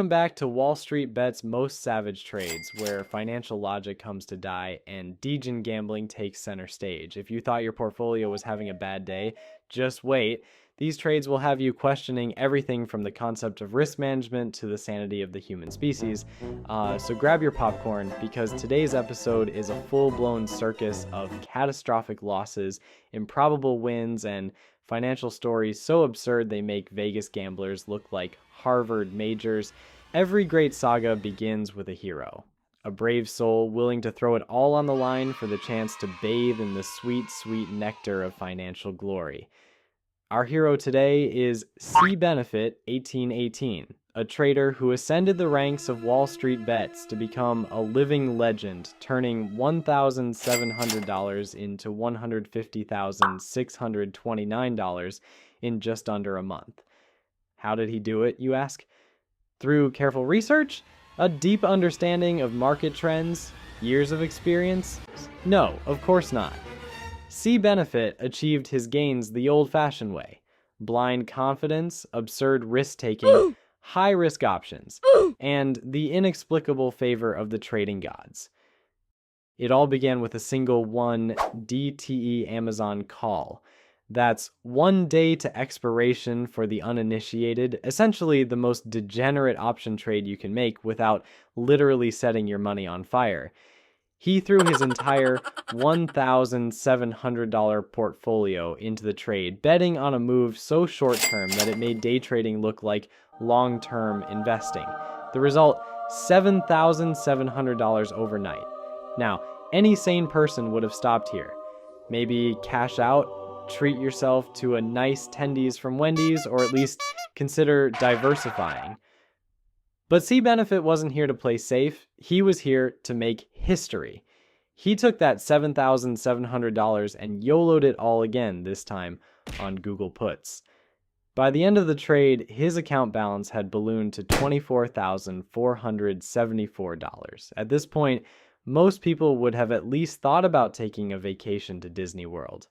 Welcome back to Wall Street Bets Most Savage Trades, where financial logic comes to die and degen gambling takes center stage. If you thought your portfolio was having a bad day, just wait. These trades will have you questioning everything from the concept of risk management to the sanity of the human species. So grab your popcorn, because today's episode is a full-blown circus of catastrophic losses, improbable wins, and financial stories so absurd they make Vegas gamblers look like Harvard majors. Every great saga begins with a hero, a brave soul willing to throw it all on the line for the chance to bathe in the sweet, sweet nectar of financial glory. Our hero today is C. Benefit 1818, a trader who ascended the ranks of Wall Street Bets to become a living legend, turning $1,700 into $150,629 in just under a month. How did he do it, you ask? Through careful research? A deep understanding of market trends? Years of experience? No, of course not. C. Benefit achieved his gains the old-fashioned way: blind confidence, absurd risk-taking, high-risk options, and the inexplicable favor of the trading gods. It all began with a single 1 DTE Amazon call. That's 1 day to expiration for the uninitiated, essentially the most degenerate option trade you can make without literally setting your money on fire. He threw his entire $1,700 portfolio into the trade, betting on a move so short-term that it made day trading look like long-term investing. The result, $7,700 overnight. Now, any sane person would have stopped here. Maybe cash out, treat yourself to a nice tendies from Wendy's, or at least consider diversifying. But C. Benefit wasn't here to play safe. He was here to make history. He took that $7,700 and YOLO'd it all again, this time on Google Puts. By the end of the trade, his account balance had ballooned to $24,474. At this point, most people would have at least thought about taking a vacation to Disney World.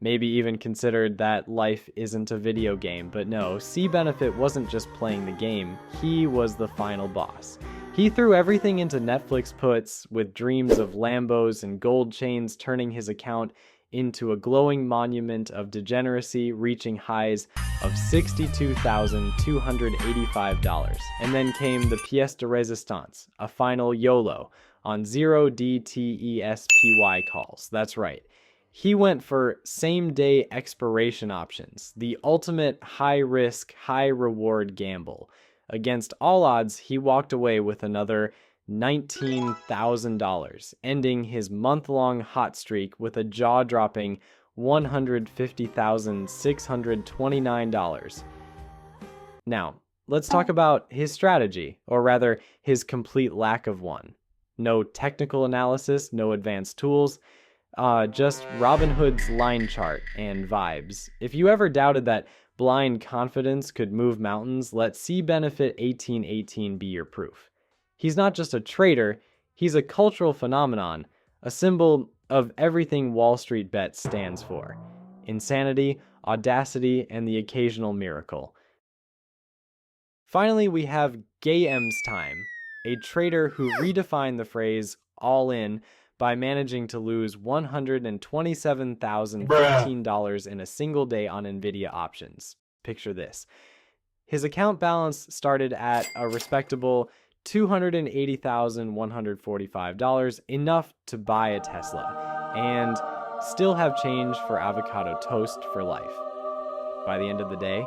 Maybe even considered that life isn't a video game, but no, C. Benefit wasn't just playing the game, he was the final boss. He threw everything into Netflix puts, with dreams of Lambos and gold chains turning his account into a glowing monument of degeneracy, reaching highs of $62,285. And then came the pièce de résistance, a final YOLO, on 0 DTESPY calls. That's right. He went for same-day expiration options, the ultimate high-risk, high-reward gamble. Against all odds, he walked away with another $19,000, ending his month-long hot streak with a jaw-dropping $150,629. Now, let's talk about his strategy, or rather, his complete lack of one. No technical analysis, no advanced tools, just Robin Hood's line chart and vibes. If you ever doubted that blind confidence could move mountains, let C. Benefit 1818 be your proof. He's not just a trader, he's a cultural phenomenon, a symbol of everything Wall Street Bets stands for: insanity, audacity, and the occasional miracle. Finally, we have Gay M's time, a trader who redefined the phrase all in by managing to lose $127,015 in a single day on Nvidia options. Picture this. His account balance started at a respectable $280,145, enough to buy a Tesla, and still have change for avocado toast for life. By the end of the day,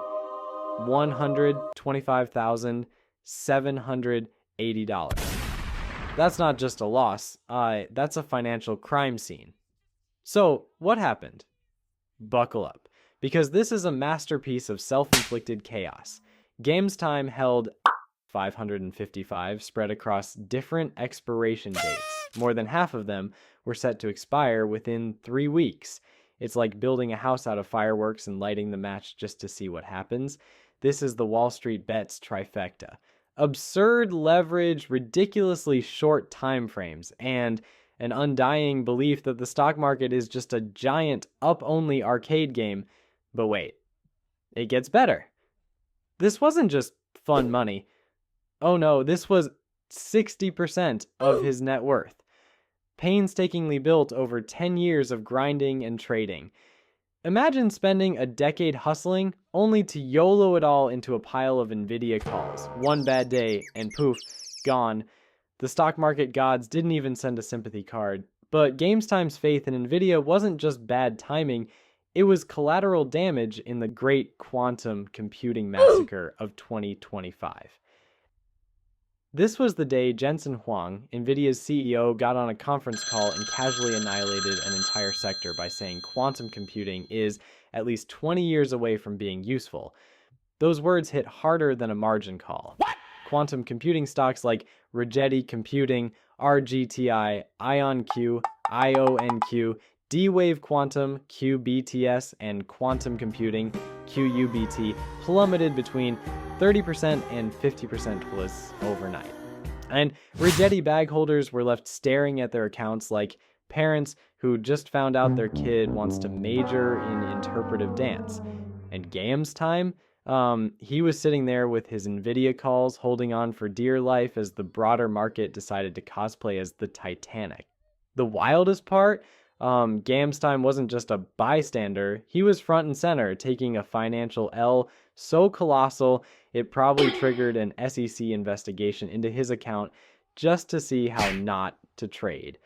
$125,780. That's not just a loss, that's a financial crime scene. So, what happened? Buckle up, because this is a masterpiece of self-inflicted chaos. Game's time held 555 spread across different expiration dates. More than half of them were set to expire within 3 weeks. It's like building a house out of fireworks and lighting the match just to see what happens. This is the Wall Street Bets trifecta. Absurd leverage, ridiculously short time frames, and an undying belief that the stock market is just a giant up-only arcade game. But wait, it gets better. This wasn't just fun money. Oh no, this was 60% of his net worth, painstakingly built over 10 years of grinding and trading. Imagine spending a decade hustling only to YOLO it all into a pile of Nvidia calls. One bad day and poof, gone. The stock market gods didn't even send a sympathy card. But GameStime's faith in Nvidia wasn't just bad timing, it was collateral damage in the great quantum computing massacre of 2025. This was the day Jensen Huang, Nvidia's CEO, got on a conference call and casually annihilated an entire sector by saying quantum computing is at least 20 years away from being useful. Those words hit harder than a margin call. What? Quantum computing stocks like Rigetti Computing, RGTI, IonQ, IONQ, D-Wave Quantum, QBTS, and Quantum Computing, QUBT, plummeted between 30% and 50% overnight. And Rigetti bag holders were left staring at their accounts like parents who just found out their kid wants to major in interpretive dance. And Gam's time? He was sitting there with his Nvidia calls, holding on for dear life as the broader market decided to cosplay as the Titanic. The wildest part? Gam's time wasn't just a bystander. He was front and center, taking a financial L so colossal it probably triggered an SEC investigation into his account just to see how not to trade.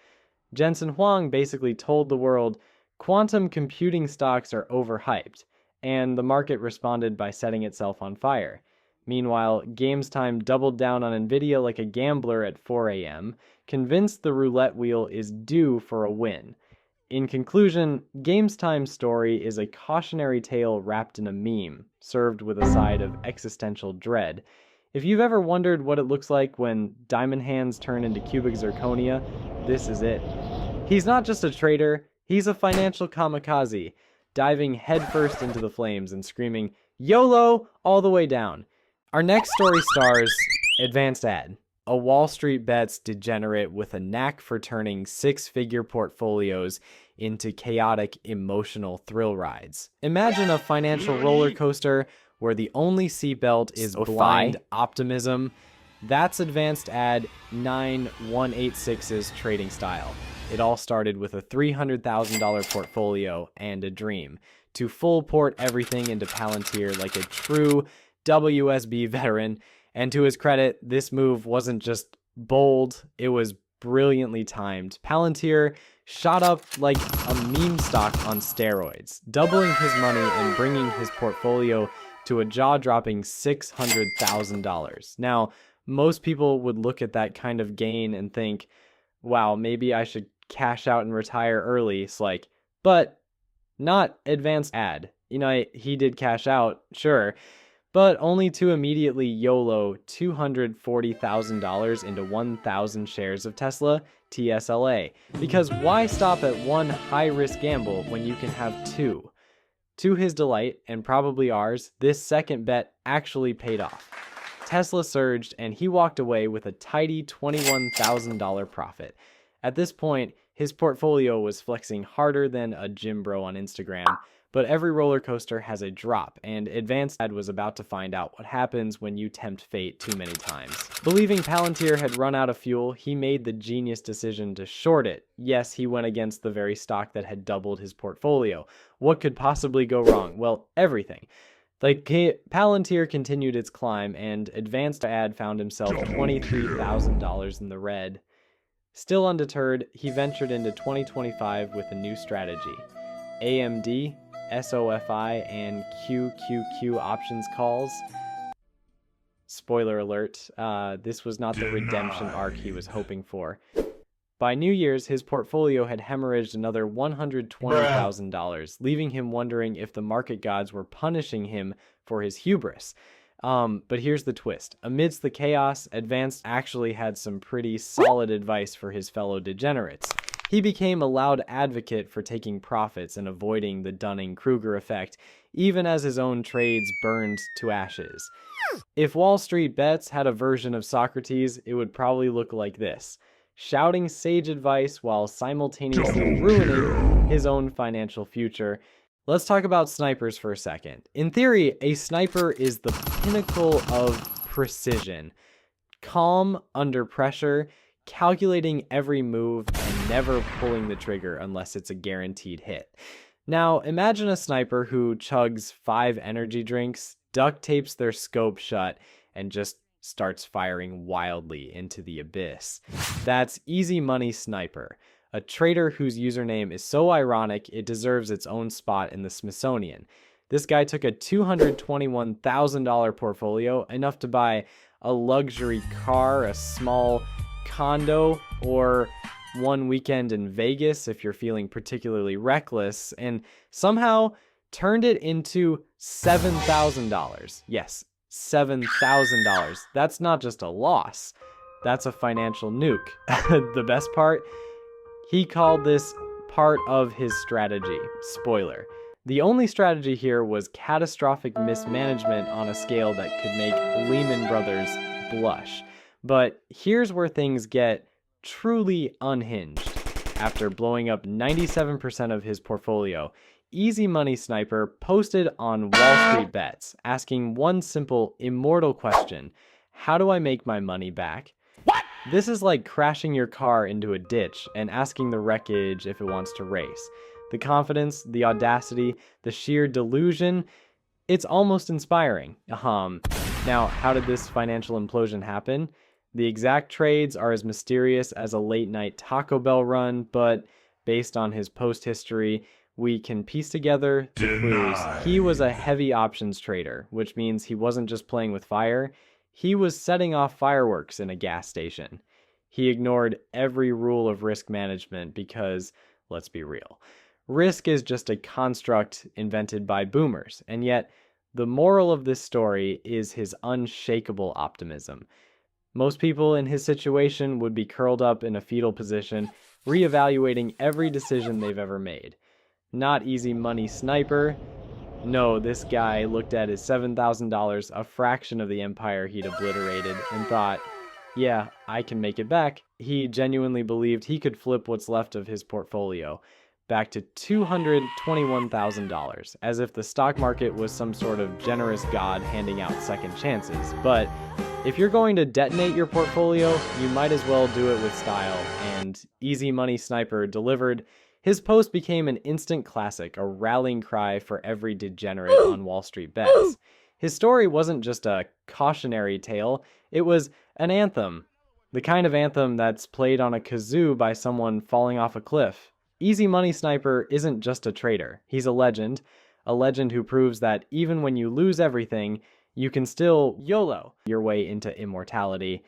Jensen Huang basically told the world, quantum computing stocks are overhyped, and the market responded by setting itself on fire. Meanwhile, GameStime doubled down on Nvidia like a gambler at 4 a.m., convinced the roulette wheel is due for a win. In conclusion, GameStime's story is a cautionary tale wrapped in a meme, served with a side of existential dread. If you've ever wondered what it looks like when diamond hands turn into cubic zirconia, this is it. He's not just a trader, he's a financial kamikaze, diving headfirst into the flames and screaming, YOLO, all the way down. Our next story stars Advanced Ad, a WallStreetBets degenerate with a knack for turning six-figure portfolios into chaotic emotional thrill rides. Imagine a financial roller coaster where the only seatbelt is blind optimism. That's Advanced Ad 9186's trading style. It all started with a $300,000 portfolio and a dream to full port everything into Palantir like a true WSB veteran. And to his credit, this move wasn't just bold, it was brilliantly timed. Palantir shot up like a meme stock on steroids, doubling his money and bringing his portfolio to a jaw-dropping $600,000. Now, most people would look at that kind of gain and think, wow, maybe I should cash out and retire early. It's like, but not Advanced Ad. You know, he did cash out, sure, but only to immediately YOLO $240,000 into 1,000 shares of Tesla, TSLA. Because why stop at one high-risk gamble when you can have two? To his delight, and probably ours, this second bet actually paid off. Tesla surged, and he walked away with a tidy $21,000 profit. At this point, his portfolio was flexing harder than a gym bro on Instagram, but every roller coaster has a drop, and Advanced Ad was about to find out what happens when you tempt fate too many times. Believing Palantir had run out of fuel, he made the genius decision to short it. Yes, he went against the very stock that had doubled his portfolio. What could possibly go wrong? Well, everything. Like, Palantir continued its climb, and Advanced Ad found himself $23,000 in the red. Still undeterred, he ventured into 2025 with a new strategy. AMD, SOFI, and QQQ options calls. Spoiler alert, this was not the redemption arc he was hoping for. By New Year's, his portfolio had hemorrhaged another $120,000, leaving him wondering if the market gods were punishing him for his hubris. But here's the twist. Amidst the chaos, Advanced actually had some pretty solid advice for his fellow degenerates. He became a loud advocate for taking profits and avoiding the Dunning-Kruger effect, even as his own trades burned to ashes. If WallStreetBets had a version of Socrates, it would probably look like this, shouting sage advice while simultaneously ruining his own financial future. Let's talk about snipers for a second. In theory, a sniper is the pinnacle of precision. calm under pressure, calculating every move, and never pulling the trigger unless it's a guaranteed hit. Now, imagine a sniper who chugs 5 energy drinks, duct tapes their scope shut, and just starts firing wildly into the abyss. That's Easy Money Sniper, a trader whose username is so ironic it deserves its own spot in the Smithsonian. This guy took a $221,000 portfolio, enough to buy a luxury car, a small condo, or one weekend in Vegas if you're feeling particularly reckless, and somehow turned it into $7,000. Yes, $7,000. That's not just a loss. That's a financial nuke. The best part? He called this part of his strategy. Spoiler. The only strategy here was catastrophic mismanagement on a scale that could make Lehman Brothers blush. But here's where things get truly unhinged. After blowing up 97% of his portfolio, Easy Money Sniper posted on WallStreetBets asking one simple, immortal question: how do I make my money back? What? This is like crashing your car into a ditch and asking the wreckage if it wants to race. The confidence, the audacity, the sheer delusion, it's almost inspiring. Now, how did this financial implosion happen? The exact trades are as mysterious as a late-night Taco Bell run, but based on his post history, we can piece together the clues. He was a heavy options trader, which means he wasn't just playing with fire, he was setting off fireworks in a gas station. He ignored every rule of risk management because, let's be real, risk is just a construct invented by boomers, and yet the moral of this story is his unshakable optimism. Most people in his situation would be curled up in a fetal position, reevaluating every decision they've ever made. Not Easy Money Sniper. No, this guy looked at his $7,000, a fraction of the empire he'd obliterated, and thought, yeah, I can make it back. He genuinely believed he could flip what's left of his portfolio back to $221,000, as if the stock market was some sort of generous god handing out second chances. But if you're going to detonate your portfolio, you might as well do it with style, and Easy Money Sniper delivered. His post became an instant classic, a rallying cry for every degenerate on WallStreetBets. His story wasn't just a cautionary tale, it was an anthem. The kind of anthem that's played on a kazoo by someone falling off a cliff. Easy Money Sniper isn't just a trader, he's a legend who proves that even when you lose everything, you can still YOLO your way into immortality.